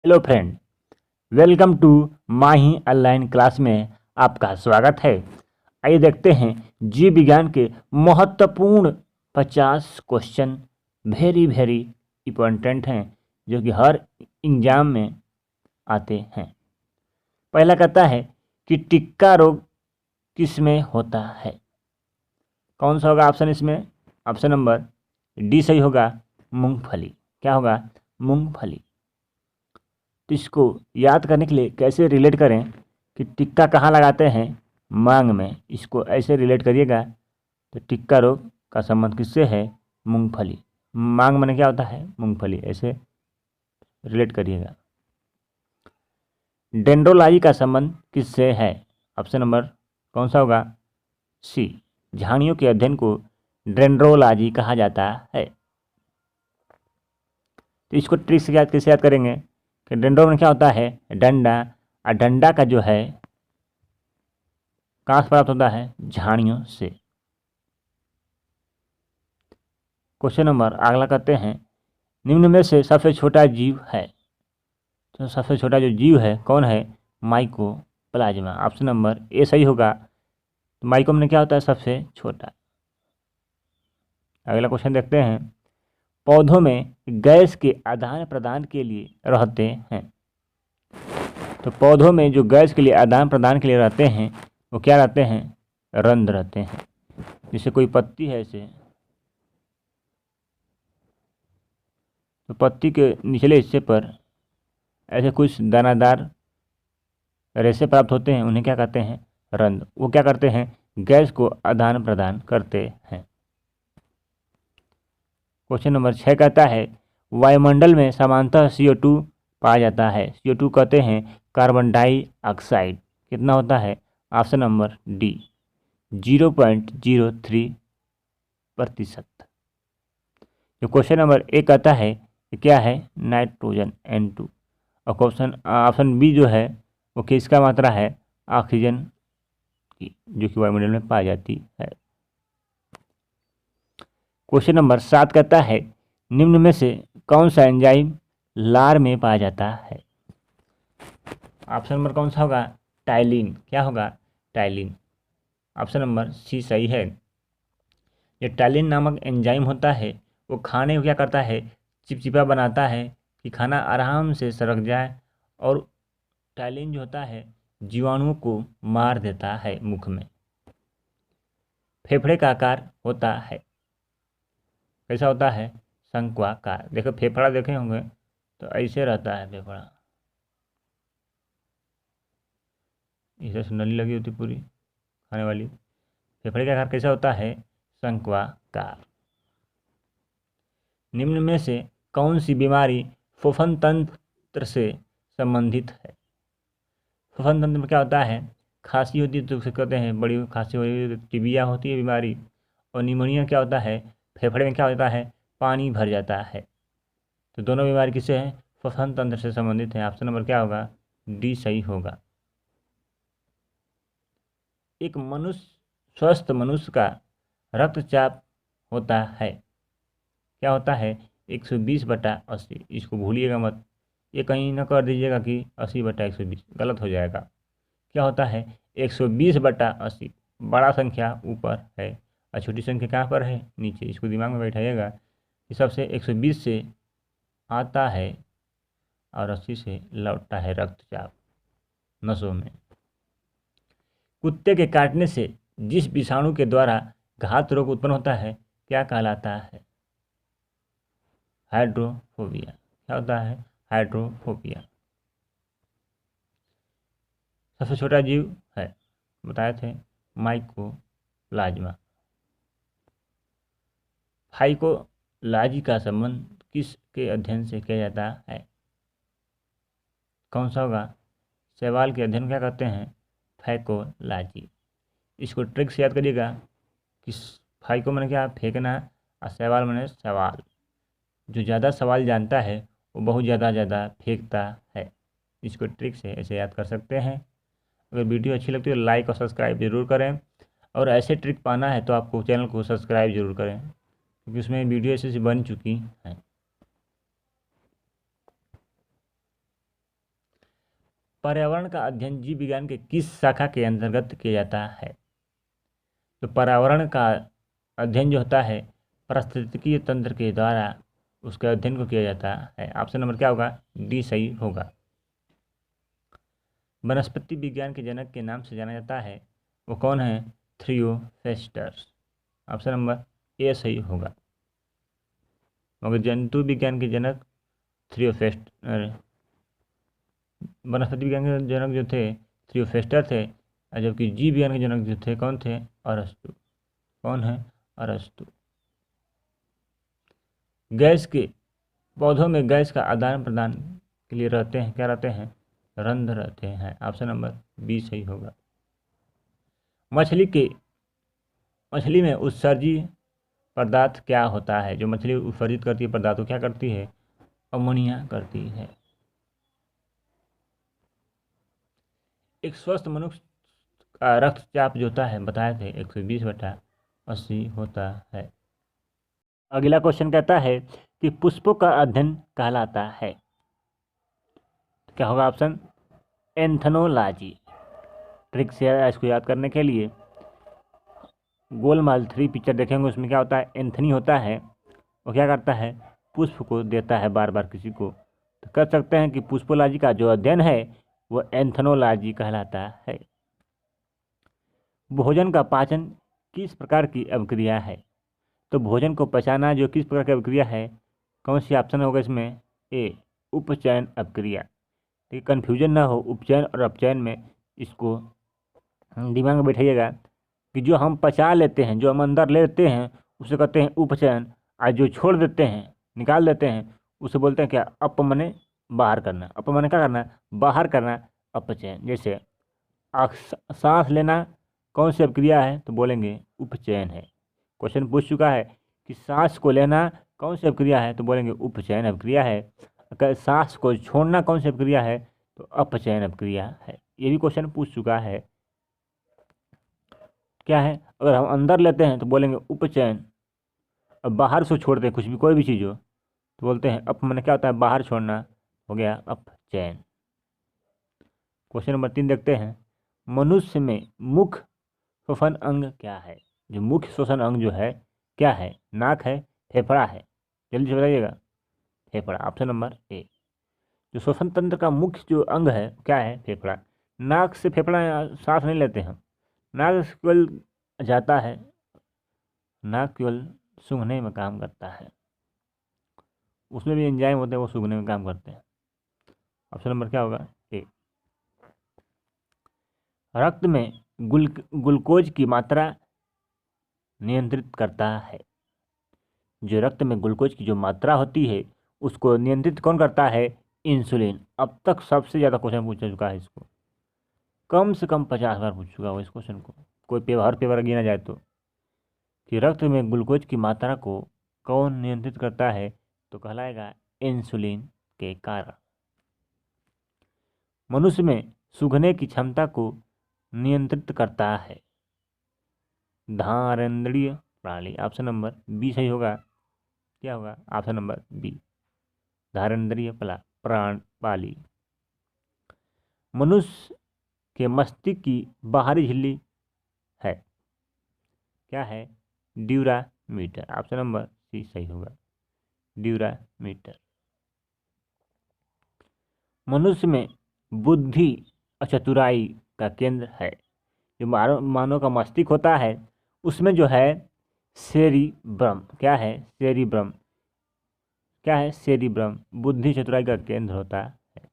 Hello friend, welcome to Mahi online class में आपका स्वागत है। आइए देखते हैं जीव विज्ञान के महत्वपूर्ण 50 क्वेश्चन वेरी वेरी इम्पोर्टेंट हैं जो कि हर एग्जाम में आते हैं। पहला कहता है कि टिक्का रोग किस में होता है। कौन सा होगा ऑप्शन इसमें? ऑप्शन नंबर डी सही होगा, मूंगफली। क्या होगा? मूंगफली। तो इसको याद करने के लिए कैसे रिलेट करें कि टिक्का कहाँ लगाते हैं? मांग में। इसको ऐसे रिलेट करिएगा तो टिक्का रोग का संबंध किससे है? मूंगफली। मांग में क्या होता है? मूंगफली। ऐसे रिलेट करिएगा। डेंड्रोलॉजी का संबंध किससे है? ऑप्शन नंबर कौन सा होगा? सी। झाड़ियों के अध्ययन को डेंड्रोलॉजी कहा जाता है। तो इसको ट्रिक से याद कैसे याद करेंगे कि डेंड्रो में क्या होता है? डंडा। और डंडा का जो है कहाँ से प्राप्त होता है? झाड़ियों से। क्वेश्चन नंबर अगला करते हैं, निम्न में से सबसे छोटा जीव है। तो सबसे छोटा जो जीव है कौन है? माइकोप्लाज्मा। ऑप्शन नंबर ए सही होगा। तो माइको में क्या होता है? सबसे छोटा। अगला क्वेश्चन देखते हैं, पौधों में गैस के आदान प्रदान के लिए रहते हैं। तो पौधों में जो गैस के लिए आदान प्रदान के लिए रहते हैं वो क्या रहते हैं? रंध्र रहते हैं। जैसे कोई पत्ती है ऐसे, तो पत्ती के निचले हिस्से पर ऐसे कुछ दानादार रेशे प्राप्त होते हैं, उन्हें क्या कहते हैं? रंध्र। वो क्या करते हैं? गैस को आदान प्रदान करते हैं। क्वेश्चन नंबर 6 कहता है, वायुमंडल में सामान्यतः CO2 पाया जाता है। CO2 कहते हैं कार्बन डाइऑक्साइड। कितना होता है? Option number D 0.03%। जो क्वेश्चन नंबर ए कहता है कि क्या है? Nitrogen N2। और क्वेश्चन ऑप्शन बी जो है वो किसका मात्रा है? ऑक्सीजन की, जो कि वायुमंडल में पाई जाती है। क्वेश्चन नंबर 7 कहता है, निम्न में से कौन सा एंजाइम लार में पाया जाता है? ऑप्शन नंबर कौन सा होगा? टाइलिन। क्या होगा? टाइलिन। ऑप्शन नंबर सी सही है। ये टाइलिन नामक एंजाइम होता है वो खाने को क्या करता है? चिपचिपा बनाता है कि खाना आराम से सरक जाए। और टाइलिन जो होता है जीवाणुओं को मार देता है मुख में। फेफड़े का आकार होता है कैसा होता है? शंक्वाकार। देखो फेफड़ा देखे होंगे तो ऐसे रहता है फेफड़ा, इसे नली लगी होती पूरी खाने वाली। फेफड़े का आकार कैसा होता है? शंक्वाकार। निम्न में से कौन सी बीमारी श्वसन तंत्र से संबंधित है? श्वसन तंत्र में क्या होता है? खांसी होती है तो उसे कहते हैं बड़ी खांसी हो रही है तो टीबिया होती है बीमारी। और निमोनिया क्या होता है? फेफड़े में क्या होता है? पानी भर जाता है। तो दोनों बीमारी किससे हैं? श्वसन तंत्र से संबंधित है। ऑप्शन नंबर क्या होगा? डी सही होगा। एक स्वस्थ मनुष्य का रक्तचाप होता है क्या होता है? 120/80। इसको भूलिएगा मत, ये कहीं ना कर दीजिएगा कि 80/120, गलत हो जाएगा। क्या होता है? 120/80। बड़ा संख्या ऊपर है और छोटी संख्या कहाँ पर है? नीचे। इसको दिमाग में बैठाइएगा कि सबसे 120 से आता है और 80 से लौटता है रक्तचाप नसों में। कुत्ते के काटने से जिस विषाणु के द्वारा घात रोग उत्पन्न होता है क्या कहलाता है? हाइड्रोफोबिया। क्या होता है? हाइड्रोफोबिया। सबसे छोटा जीव है बताए थे माइकोप्लाज्मा। फाइकोलॉजी का संबंध किस के अध्ययन से किया जाता है? कौन सा होगा? शैवाल के अध्ययन क्या करते हैं? फाइकोलॉजी। इसको ट्रिक से याद करिएगा कि फाइको मैंने क्या? फेंकना। और शैवाल मैंने सवाल। जो ज़्यादा सवाल जानता है वो बहुत ज़्यादा फेंकता है। इसको ट्रिक से ऐसे याद कर सकते हैं। अगर वीडियो अच्छी लगती है तो लाइक और सब्सक्राइब जरूर करें। और ऐसे ट्रिक पाना है तो आपको चैनल को सब्सक्राइब जरूर करें क्योंकि उसमें वीडियो ऐसे बन चुकी हैं। पर्यावरण का अध्ययन जीव विज्ञान के किस शाखा के अंतर्गत किया जाता है? तो पर्यावरण का अध्ययन जो होता है पारिस्थितिकीय तंत्र के द्वारा उसके अध्ययन को किया जाता है। ऑप्शन नंबर क्या होगा? डी सही होगा। वनस्पति विज्ञान के जनक के नाम से जाना जाता है, वो कौन है? थियोफेस्टस। ऑप्शन नंबर ए सही होगा। मगर जंतु विज्ञान के जनक थियोफेस्ट वनस्पति विज्ञान के जनक जो थे थियोफेस्टर थे, और जबकि जीव विज्ञान के जनक जो थे कौन थे? अरस्तु। कौन है? अरस्तु। गैस के पौधों में गैस का आदान प्रदान के लिए रहते हैं, क्या रहते हैं? रंध्र रहते हैं। ऑप्शन नंबर बी सही होगा। मछली में उत्सर्जी पदार्थ क्या होता है? जो मछली उत्सर्जित करती है पदार्थ को क्या करती है? अमोनिया करती है। एक स्वस्थ मनुष्य का रक्तचाप जो होता है बताए थे 120/80 होता है। अगला क्वेश्चन कहता है कि पुष्पों का अध्ययन कहलाता है, क्या होगा? ऑप्शन एंथनोलॉजी। ट्रिक से इसको याद करने के लिए गोलमाल 3 पिक्चर देखेंगे, उसमें क्या होता है? एंथनी होता है, वो क्या करता है? पुष्प को देता है बार बार किसी को। तो कह सकते हैं कि पुष्पोलॉजी का जो अध्ययन है वो एंथनोलॉजी कहलाता है। भोजन का पाचन किस प्रकार की अभिक्रिया है? तो भोजन को पचाना जो किस प्रकार की अभिक्रिया है, कौन सी ऑप्शन होगा इसमें? ए उपचयन अभिक्रिया। ठीक, कन्फ्यूजन ना हो उपचयन और अपचयन में, इसको दिमाग में बैठाइएगा कि जो हम पचा लेते हैं, जो हम अंदर ले लेते हैं उसे कहते हैं उपचयन, और जो छोड़ देते हैं, निकाल देते हैं, उसे बोलते हैं क्या? अपमने बाहर करना। अपमने क्या करना? बाहर करना, अपचयन। जैसे सांस लेना कौन सी अभिक्रिया है? तो बोलेंगे उपचयन है। क्वेश्चन पूछ चुका है कि सांस को लेना कौन सी अभिक्रिया है? तो बोलेंगे उपचयन अभिक्रिया है। अगर सांस को छोड़ना कौन सी अभिक्रिया है? तो अपचयन अभिक्रिया है। ये भी क्वेश्चन पूछ चुका है। क्या है? अगर हम अंदर लेते हैं तो बोलेंगे उपचयन, और बाहर से छोड़ते हैं कुछ भी, कोई भी चीज़ हो, तो बोलते हैं अपमन। क्या होता है? बाहर छोड़ना, हो गया अपचयन। क्वेश्चन नंबर 3 देखते हैं। मनुष्य में मुख्य श्वसन अंग क्या है? जो मुख्य श्वसन अंग जो है क्या है? नाक है, फेफड़ा है? जल्दी से बताइएगा। फेफड़ा। Option number A. जो श्वसन तंत्र का मुख्य जो अंग है क्या है? फेफड़ा। नाक से फेफड़ा सांस नहीं लेते हैं, नाक केवल जाता है, नाक केवल सूंघने में काम करता है, उसमें भी एंजाइम होते हैं, वो सूंघने में काम करते हैं। ऑप्शन नंबर क्या होगा? ए। रक्त में ग्लूकोज की मात्रा नियंत्रित करता है। जो रक्त में ग्लूकोज की जो मात्रा होती है उसको नियंत्रित कौन करता है? इंसुलिन। अब तक सबसे ज़्यादा क्वेश्चन पूछा चुका है इसको, कम से कम 50 बार पूछ चुका हो इस क्वेश्चन को, कोई हर पेपर गिना जाए तो, कि रक्त में ग्लूकोज की मात्रा को कौन नियंत्रित करता है? तो कहलाएगा इंसुलिन के कारण। मनुष्य में सूंघने की क्षमता को नियंत्रित करता है धारेंद्रीय प्रणाली। ऑप्शन नंबर बी सही होगा। क्या होगा? ऑप्शन नंबर बी, धारेंद्रीय प्रणाली। मनुष्य के मस्तिष्क की बाहरी झिल्ली है, क्या है? ड्यूरामीटर। ऑप्शन नंबर सी सही होगा, ड्यूरामीटर। मनुष्य में बुद्धि और चतुराई का केंद्र है। जो मानव का मस्तिष्क होता है उसमें जो है सेरिब्रम, क्या है? सेरिब्रम। क्या है? सेरिब्रम बुद्धि चतुराई का केंद्र होता है।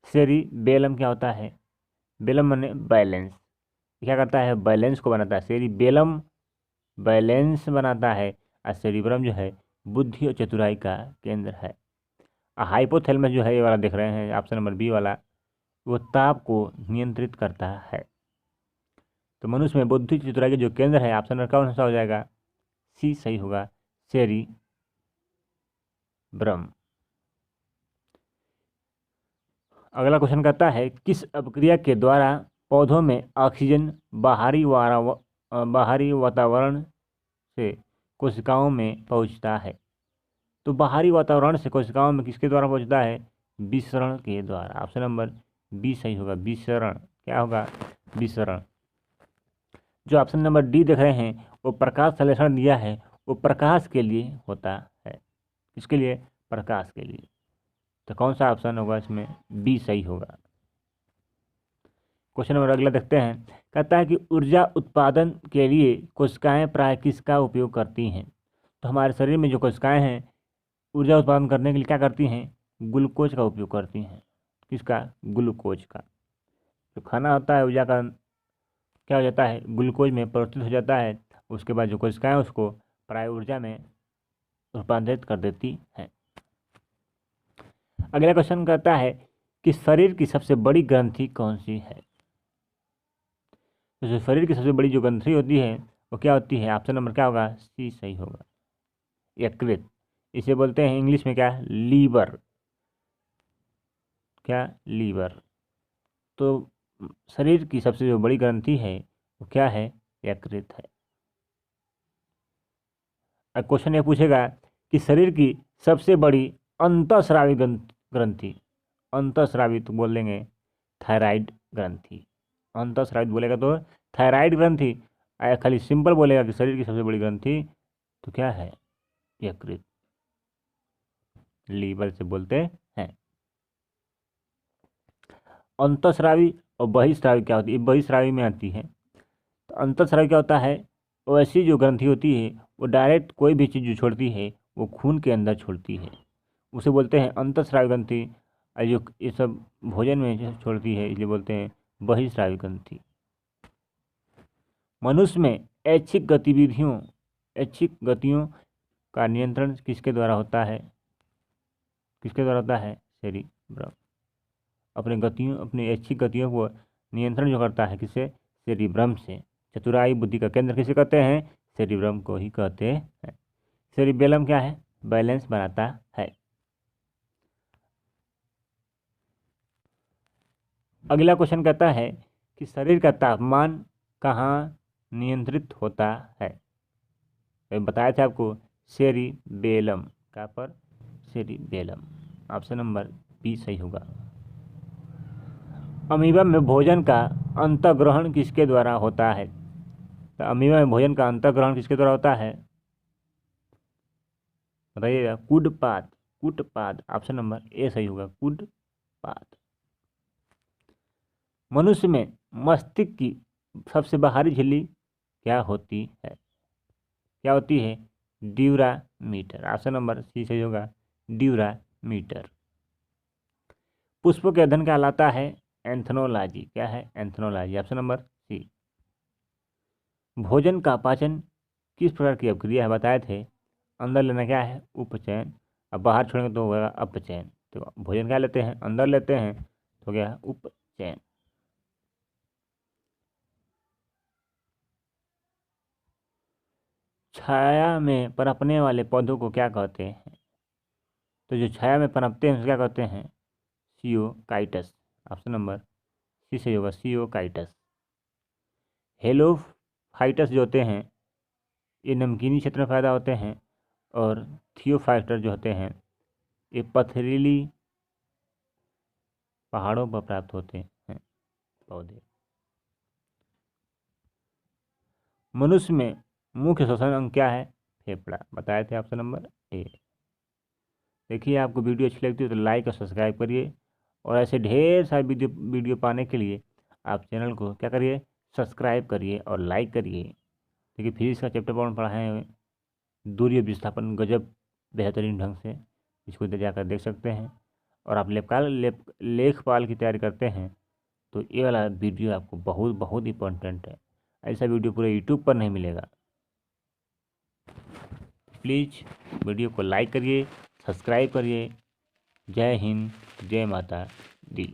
सेरिबेलम क्या होता है? बेलम माने बैलेंस, क्या करता है? बैलेंस को बनाता है। सेरिबेलम बैलेंस बनाता है, और सेरिब्रम जो है बुद्धि और चतुराई का केंद्र है। हाइपोथैलेमस जो है ये वाला देख रहे हैं ऑप्शन नंबर बी वाला, वो ताप को नियंत्रित करता है। तो मनुष्य में बुद्धि चतुराई के जो केंद्र है ऑप्शन नंबर कौन सा हो जाएगा? सी सही होगा, सेरिब्रम। अगला क्वेश्चन कहता है किस अपक्रिया के द्वारा पौधों में ऑक्सीजन बाहरी वातावरण से कोशिकाओं में पहुंचता है? तो बाहरी वातावरण से कोशिकाओं में किसके द्वारा पहुंचता है? विसरण के द्वारा। ऑप्शन नंबर बी सही होगा, विसरण। क्या होगा? विसरण। जो ऑप्शन नंबर डी देख रहे हैं वो प्रकाश संश्लेषण दिया है, वो प्रकाश के लिए होता है। किसके लिए? प्रकाश के लिए। तो कौन सा ऑप्शन होगा इसमें? बी सही होगा। क्वेश्चन नंबर अगला देखते हैं। कहता है कि ऊर्जा उत्पादन के लिए कोशिकाएं प्राय किसका उपयोग करती हैं? तो हमारे शरीर में जो कोशिकाएं हैं ऊर्जा उत्पादन करने के लिए क्या करती हैं? ग्लूकोज का उपयोग करती हैं। किसका? ग्लूकोज का। जो खाना होता है ऊर्जा का क्या हो जाता है? ग्लूकोज में परिवर्तित हो जाता है। उसके बाद जो कोशिकाएं उसको प्राय ऊर्जा में रूपांतरित कर देती हैं। अगला क्वेश्चन कहता है कि शरीर की सबसे बड़ी ग्रंथि कौन सी है? तो जो शरीर की सबसे बड़ी जो ग्रंथि होती है वो क्या होती है? ऑप्शन नंबर क्या होगा? सी सही होगा, यकृत। इसे बोलते हैं इंग्लिश में क्या? लीवर। क्या? लीवर। तो शरीर की सबसे जो बड़ी ग्रंथि है वो क्या है? यकृत है। अब क्वेश्चन ये पूछेगा कि शरीर की सबसे बड़ी अंतःस्रावी ग्रंथि, अंतःस्रावी तो बोल देंगे थायराइड ग्रंथि। अंतःस्रावी बोलेगा तो थायराइड ग्रंथि। खाली सिंपल बोलेगा कि शरीर की सबसे बड़ी ग्रंथि तो क्या है? यकृत, लीवर से बोलते हैं। अंतःस्रावी और बहिःस्रावी क्या होती है? बहिःस्रावी में आती है। तो अंतःस्रावी क्या होता है? वो ऐसी जो ग्रंथि होती है वो डायरेक्ट कोई भी चीज़ जो छोड़ती है वो खून के अंदर छोड़ती है, उसे बोलते हैं अंतःस्रावी ग्रंथि। और जो ये सब भोजन में जो छोड़ती है इसलिए बोलते हैं बहिःस्रावी ग्रंथि। मनुष्य में ऐच्छिक गतियों का नियंत्रण किसके द्वारा होता है? किसके द्वारा होता है? सेरिब्रम। अपनी ऐच्छिक गतियों को नियंत्रण जो करता है किससे? सेरिब्रम से। चतुराई बुद्धि का केंद्र किसे कहते हैं? सेरिब्रम को ही कहते हैं। सेरिबेलम क्या है? बैलेंस बनाता है। अगला क्वेश्चन कहता है कि शरीर का तापमान कहाँ नियंत्रित होता है? तो बताया था आपको सेरिबेलम। कहाँ पर? सेरिबेलम। ऑप्शन नंबर बी सही होगा। अमीबा में भोजन का अंतःग्रहण किसके द्वारा होता है? तो अमीबा में भोजन का अंतःग्रहण किसके द्वारा होता है? बताइएगा। कुडपाद। कुटपाद। ऑप्शन नंबर ए सही होगा, कुडपाद। मनुष्य में मस्तिष्क की सबसे बाहरी झिल्ली क्या होती है? क्या होती है? ड्यूरामीटर। ऑप्शन नंबर सी सही होगा, ड्यूरामीटर। पुष्प के अध्ययन कहलाता है एंथ्रोलॉजी। क्या है? एंथ्रोलॉजी। Option number C. भोजन का पाचन किस प्रकार की अभिक्रिया है? बताए थे अंदर लेना क्या है? उपचयन। अब बाहर छोड़ेंगे तो होगा अपचयन। तो भोजन क्या लेते हैं? अंदर लेते हैं तो क्या है? उपचयन। छाया में पनपने वाले पौधों को क्या कहते हैं? तो जो छाया में पनपते हैं उसे क्या कहते हैं? सियोकाइटस। ऑप्शन नंबर सी सही होगा, सियोकाइटस। हेलोफाइटस जो होते हैं ये नमकीनी क्षेत्र में पैदा होते हैं, और थियोफाइटर जो होते हैं ये पथरीली पहाड़ों पर प्राप्त होते हैं पौधे। मनुष्य में मुख्य श्वसन अंग क्या है? फेफड़ा। बताए थे ऑप्शन नंबर ए। देखिए आपको वीडियो अच्छी लगती है तो लाइक और सब्सक्राइब करिए, और ऐसे ढेर सारे वीडियो पाने के लिए आप चैनल को क्या करिए? सब्सक्राइब करिए और लाइक करिए। देखिए फिजिक्स का चैप्टर वन पढ़ाए हैं, दूरी विस्थापन, गजब बेहतरीन ढंग से। इसको जाकर देख सकते हैं। और आप लेखपाल की तैयारी करते हैं तो ये वाला वीडियो आपको बहुत बहुत इंपॉर्टेंट है। ऐसा वीडियो पूरे यूट्यूब पर नहीं मिलेगा। प्लीज़ वीडियो को लाइक करिए, सब्सक्राइब करिए। जय हिंद, जय माता दी।